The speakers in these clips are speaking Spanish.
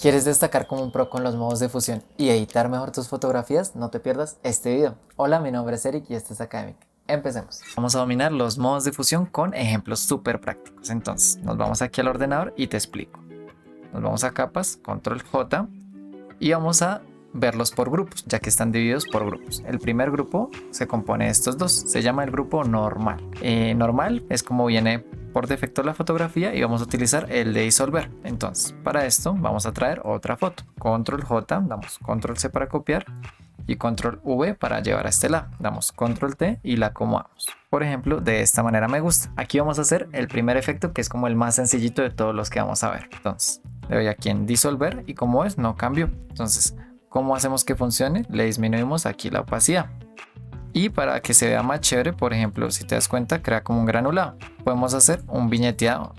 ¿Quieres destacar como un pro con los modos de fusión y editar mejor tus fotografías? No te pierdas este video. Hola, mi nombre es Eric y este es Academic. Empecemos. Vamos a dominar los modos de fusión con ejemplos súper prácticos. Entonces, nos vamos aquí al ordenador y te explico. Nos vamos a capas, control J, y vamos a verlos por grupos, ya que están divididos por grupos. El primer grupo se compone de estos dos, se llama el grupo normal. Normal es como viene por defecto la fotografía y vamos a utilizar el de disolver. Entonces, para esto vamos a traer otra foto. Control J, damos control C para copiar y control V para llevar a este lado. Damos control T y la acomodamos. Por ejemplo, de esta manera me gusta. Aquí vamos a hacer el primer efecto, que es como el más sencillito de todos los que vamos a ver. Entonces, le doy aquí en disolver y como ves, no cambió. Entonces, ¿cómo hacemos que funcione? Le disminuimos aquí la opacidad. Y para que se vea más chévere, por ejemplo, si te das cuenta, crea como un granulado. Podemos hacer un viñeteado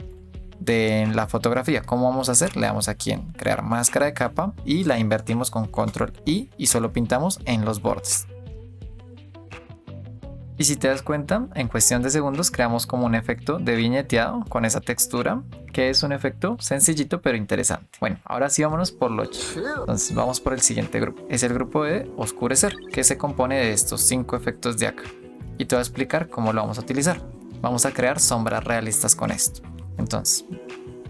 de la fotografía. ¿Cómo vamos a hacer? Le damos aquí en crear máscara de capa y la invertimos con control I y solo pintamos en los bordes. Y si te das cuenta, en cuestión de segundos creamos como un efecto de viñeteado con esa textura, que es un efecto sencillito pero interesante. Bueno, ahora sí vámonos por lo chido. Entonces vamos por el siguiente grupo. Es el grupo de oscurecer, que se compone de estos 5 efectos de acá. Y te voy a explicar cómo lo vamos a utilizar. Vamos a crear sombras realistas con esto. Entonces,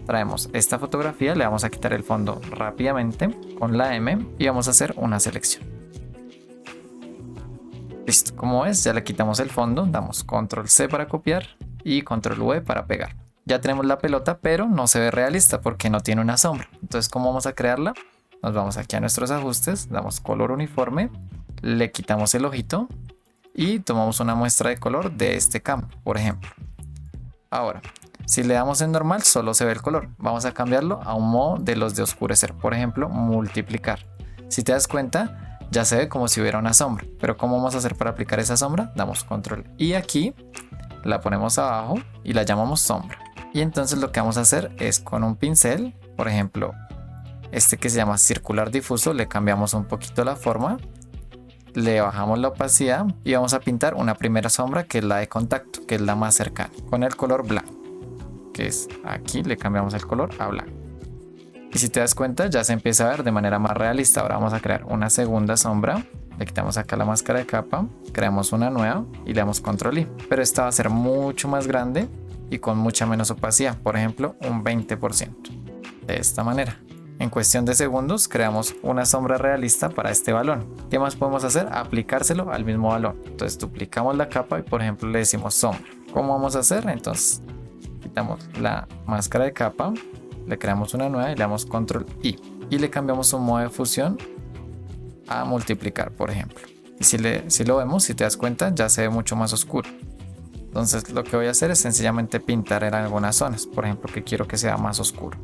traemos esta fotografía, le vamos a quitar el fondo rápidamente con la M y vamos a hacer una selección. Listo, como ves, ya le quitamos el fondo, damos control C para copiar y control V para pegar. Ya tenemos la pelota, pero no se ve realista porque no tiene una sombra. Entonces, ¿cómo vamos a crearla? Nos vamos aquí a nuestros ajustes, damos color uniforme, le quitamos el ojito y tomamos una muestra de color de este campo, por ejemplo. Ahora, si le damos en normal, solo se ve el color. Vamos a cambiarlo a un modo de los de oscurecer, por ejemplo, multiplicar. Si te das cuenta, ya se ve como si hubiera una sombra, pero ¿cómo vamos a hacer para aplicar esa sombra? Damos control y aquí la ponemos abajo y la llamamos sombra. Y entonces lo que vamos a hacer es con un pincel, por ejemplo, este que se llama circular difuso, le cambiamos un poquito la forma, le bajamos la opacidad y vamos a pintar una primera sombra que es la de contacto, que es la más cercana, con el color blanco, que es aquí, le cambiamos el color a blanco. Y si te das cuenta, ya se empieza a ver de manera más realista. Ahora vamos a crear una segunda sombra. Le quitamos acá la máscara de capa, creamos una nueva y le damos control I. Pero esta va a ser mucho más grande y con mucha menos opacidad. Por ejemplo, un 20%. De esta manera. En cuestión de segundos, creamos una sombra realista para este balón. ¿Qué más podemos hacer? Aplicárselo al mismo balón. Entonces duplicamos la capa y por ejemplo le decimos sombra. ¿Cómo vamos a hacer? Entonces quitamos la máscara de capa, le creamos una nueva y le damos control I y le cambiamos su modo de fusión a multiplicar, por ejemplo. Y si lo vemos, si te das cuenta, ya se ve mucho más oscuro. Entonces lo que voy a hacer es sencillamente pintar en algunas zonas, por ejemplo, que quiero que sea más oscuro.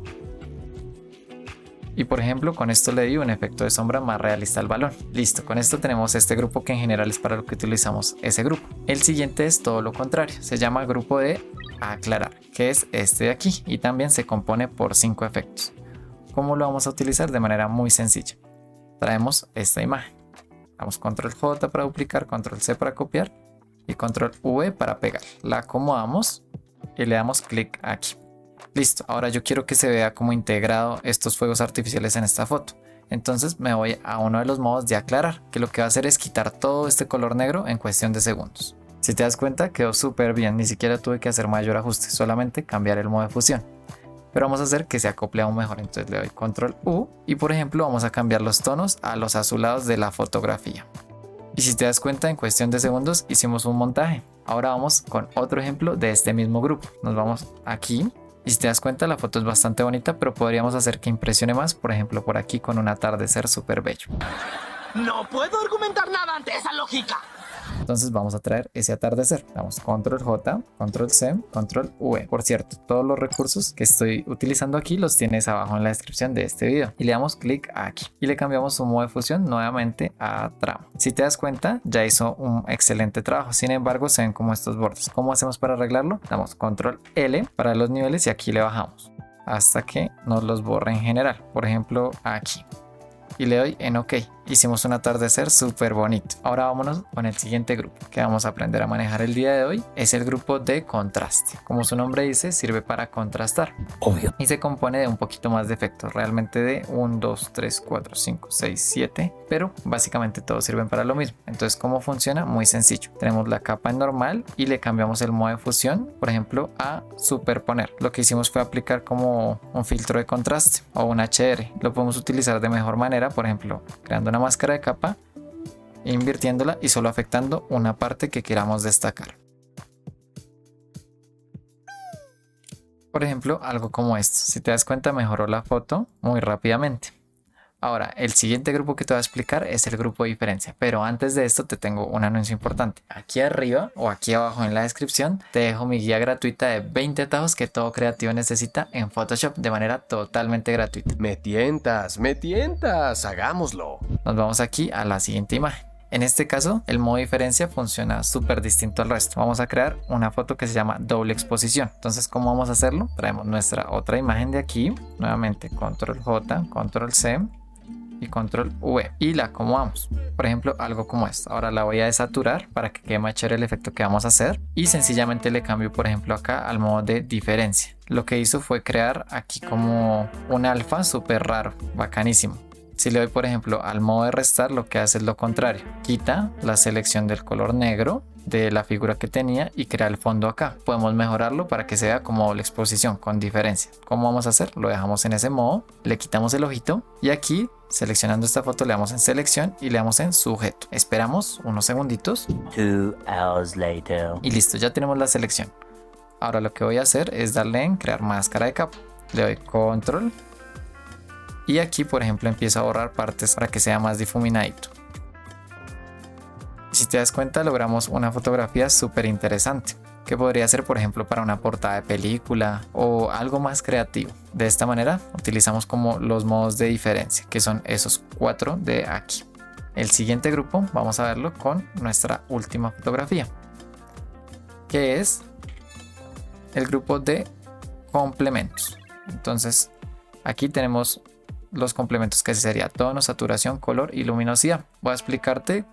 Y por ejemplo, con esto le di un efecto de sombra más realista al balón. Listo, con esto tenemos este grupo que en general es para lo que utilizamos ese grupo. El siguiente es todo lo contrario, se llama grupo de aclarar, que es este de aquí y también se compone por 5 efectos. ¿Cómo lo vamos a utilizar? De manera muy sencilla. Traemos esta imagen, damos control J para duplicar, control C para copiar y control V para pegar. La acomodamos y le damos clic aquí. Listo, ahora yo quiero que se vea como integrado estos fuegos artificiales en esta foto. Entonces me voy a uno de los modos de aclarar, que lo que va a hacer es quitar todo este color negro en cuestión de segundos. Si te das cuenta, quedó súper bien, ni siquiera tuve que hacer mayor ajuste, solamente cambiar el modo de fusión. Pero vamos a hacer que se acople aún mejor, entonces le doy control U y por ejemplo vamos a cambiar los tonos a los azulados de la fotografía. Y si te das cuenta, en cuestión de segundos hicimos un montaje. Ahora vamos con otro ejemplo de este mismo grupo. Nos vamos aquí. Y si te das cuenta, la foto es bastante bonita, pero podríamos hacer que impresione más, por ejemplo, por aquí con un atardecer súper bello. No puedo argumentar nada ante esa lógica. Entonces vamos a traer ese atardecer. Damos control J, control C, control V. Por cierto, todos los recursos que estoy utilizando aquí los tienes abajo en la descripción de este video. Y le damos clic aquí. Y le cambiamos su modo de fusión nuevamente a tramo. Si te das cuenta, ya hizo un excelente trabajo. Sin embargo, se ven como estos bordes. ¿Cómo hacemos para arreglarlo? Damos control L para los niveles y aquí le bajamos hasta que nos los borre en general. Por ejemplo, aquí. Y le doy en OK. hicimos un atardecer súper bonito. Ahora vámonos con el siguiente grupo que vamos a aprender a manejar el día de hoy. Es el grupo de contraste. Como su nombre dice, sirve para contrastar. Obvio. Y se compone de un poquito más de efectos, realmente de 1, 2, 3, 4, 5, 6, 7, pero básicamente todos sirven para lo mismo. Entonces, ¿cómo funciona? Muy sencillo. Tenemos la capa en normal y le cambiamos el modo de fusión, por ejemplo, a superponer. Lo que hicimos fue aplicar como un filtro de contraste o un HDR. Lo podemos utilizar de mejor manera, por ejemplo, creando una máscara de capa, invirtiéndola y solo afectando una parte que queramos destacar. Por ejemplo, algo como esto. Si te das cuenta, mejoró la foto muy rápidamente. Ahora, el siguiente grupo que te voy a explicar es el grupo de diferencia, pero antes de esto te tengo un anuncio importante. Aquí arriba o aquí abajo en la descripción te dejo mi guía gratuita de 20 atajos que todo creativo necesita en Photoshop de manera totalmente gratuita. Me tientas, hagámoslo. Nos vamos aquí a la siguiente imagen. En este caso, el modo diferencia funciona súper distinto al resto. Vamos a crear una foto que se llama doble exposición. Entonces, ¿cómo vamos a hacerlo? Traemos nuestra otra imagen de aquí, nuevamente Control J, Control C y Control V y la acomodamos. Por ejemplo, algo como esto. Ahora la voy a desaturar para que quede más chévere el efecto que vamos a hacer y sencillamente le cambio, por ejemplo, acá al modo de diferencia. Lo que hizo fue crear aquí como un alfa súper raro, bacanísimo. Si le doy, por ejemplo, al modo de restar, lo que hace es lo contrario. Quita la selección del color negro de la figura que tenía y crea el fondo acá. Podemos mejorarlo para que se vea como doble exposición con diferencia. ¿Cómo vamos a hacer? Lo dejamos en ese modo, le quitamos el ojito y aquí, seleccionando esta foto, le damos en selección y le damos en sujeto. Esperamos unos segunditos. 2 hours later. Y listo, ya tenemos la selección. Ahora lo que voy a hacer es darle en crear máscara de capa. Le doy control. Y aquí, por ejemplo, empiezo a borrar partes para que sea más difuminadito. Si te das cuenta, logramos una fotografía súper interesante, que podría ser, por ejemplo, para una portada de película o algo más creativo. De esta manera, utilizamos como los modos de diferencia, que son esos 4 de aquí. El siguiente grupo, vamos a verlo con nuestra última fotografía, que es el grupo de complementos. Entonces, aquí tenemos los complementos que sería tono, saturación, color y luminosidad. Voy a explicarte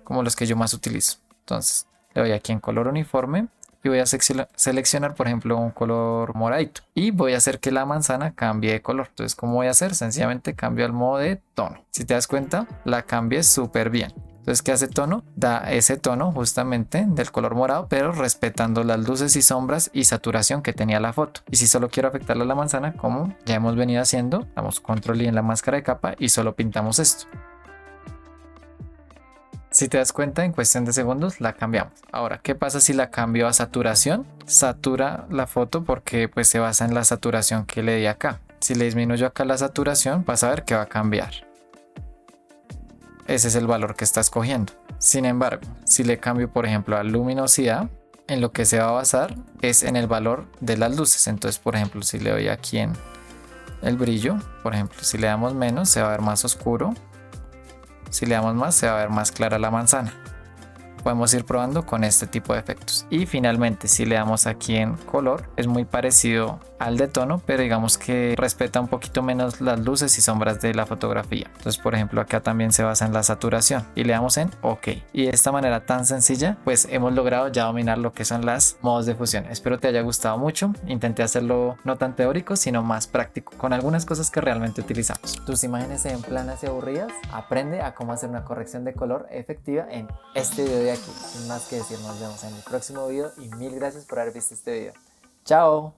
como los que yo más utilizo. Entonces le doy aquí en color uniforme y voy a seleccionar, por ejemplo, un color moradito y voy a hacer que la manzana cambie de color. Entonces, ¿cómo voy a hacer? Sencillamente cambio al modo de tono. Si te das cuenta, la cambié súper bien. Entonces, ¿qué hace tono? Da ese tono justamente del color morado, pero respetando las luces y sombras y saturación que tenía la foto. Y si solo quiero afectarle a la manzana, como ya hemos venido haciendo, damos control y en la máscara de capa y solo pintamos esto. Si te das cuenta, en cuestión de segundos la cambiamos. Ahora, ¿qué pasa si la cambio a saturación? Satura la foto porque pues se basa en la saturación que le di acá. Si le disminuyo acá la saturación, vas a ver que va a cambiar. Ese es el valor que está escogiendo. Sin embargo, si le cambio, por ejemplo, a luminosidad, en lo que se va a basar es en el valor de las luces. Entonces, por ejemplo, si le doy aquí en el brillo, por ejemplo, si le damos menos, se va a ver más oscuro. Si le damos más, se va a ver más clara la manzana. Podemos ir probando con este tipo de efectos. Y finalmente, si le damos aquí en color, es muy parecido al de tono, pero digamos que respeta un poquito menos las luces y sombras de la fotografía. Entonces, por ejemplo, acá también se basa en la saturación y le damos en OK. Y de esta manera tan sencilla, pues hemos logrado ya dominar lo que son las modos de fusión. Espero te haya gustado mucho. Intenté hacerlo no tan teórico, sino más práctico, con algunas cosas que realmente utilizamos. ¿Tus imágenes se ven planas y aburridas? Aprende a cómo hacer una corrección de color efectiva en este video de aquí. Sin más que decir, nos vemos en el próximo video y mil gracias por haber visto este video. ¡Chao!